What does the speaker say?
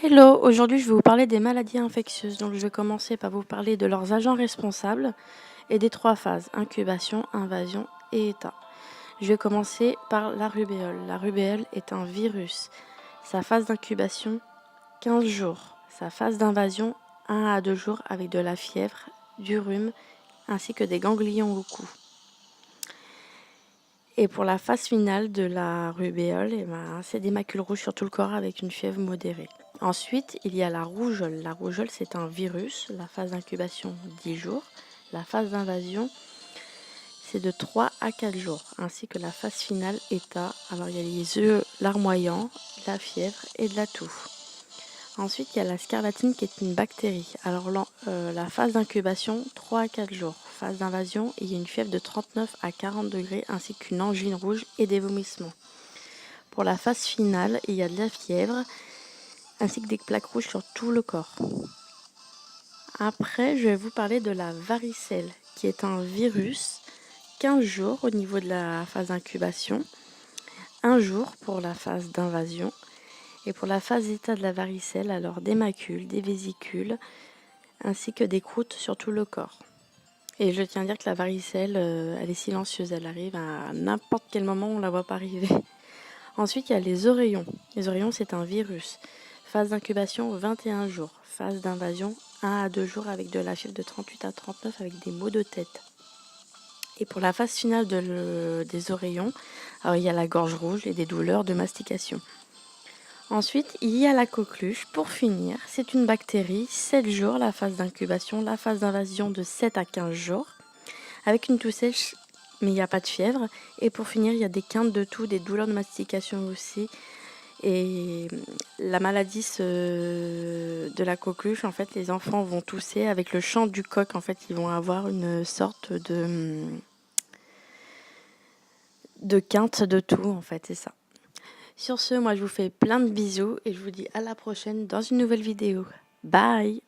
Hello, aujourd'hui je vais vous parler des maladies infectieuses. Donc je vais commencer par vous parler de leurs agents responsables et des trois phases, incubation, invasion et état. Je vais commencer par la rubéole. La rubéole est un virus. Sa phase d'incubation, 15 jours. Sa phase d'invasion, 1 à 2 jours avec de la fièvre, du rhume ainsi que des ganglions au cou. Et pour la phase finale de la rubéole, c'est des macules rouges sur tout le corps avec une fièvre modérée. Ensuite, il y a la rougeole. La rougeole, c'est un virus. La phase d'incubation, 10 jours. La phase d'invasion, c'est de 3 à 4 jours. Ainsi que la phase finale, état. Alors, il y a les yeux larmoyants, la fièvre et de la toux. Ensuite, il y a la scarlatine qui est une bactérie. Alors, la phase d'incubation, 3 à 4 jours. Phase d'invasion, il y a une fièvre de 39 à 40 degrés ainsi qu'une angine rouge et des vomissements. Pour la phase finale, il y a de la fièvre ainsi que des plaques rouges sur tout le corps. Après, je vais vous parler de la varicelle, qui est un virus, 15 jours au niveau de la phase d'incubation, 1 jour pour la phase d'invasion. Et pour la phase état de la varicelle, alors des macules, des vésicules, ainsi que des croûtes sur tout le corps. Et je tiens à dire que la varicelle, elle est silencieuse, elle arrive à n'importe quel moment, on ne la voit pas arriver. Ensuite, il y a les oreillons. Les oreillons, c'est un virus. Phase d'incubation, 21 jours. Phase d'invasion, 1 à 2 jours avec de la fièvre de 38 à 39 avec des maux de tête. Et pour la phase finale des oreillons, alors il y a la gorge rouge et des douleurs de mastication. Ensuite, il y a la coqueluche. Pour finir, c'est une bactérie, 7 jours la phase d'incubation, la phase d'invasion de 7 à 15 jours, avec une toux sèche, mais il n'y a pas de fièvre. Et pour finir, il y a des quintes de toux, des douleurs de mastication aussi. Et la maladie de la coqueluche, en fait, les enfants vont tousser avec le chant du coq. En fait, ils vont avoir une sorte de quinte de toux, en fait, c'est ça. Sur ce, moi, je vous fais plein de bisous et je vous dis à la prochaine dans une nouvelle vidéo. Bye!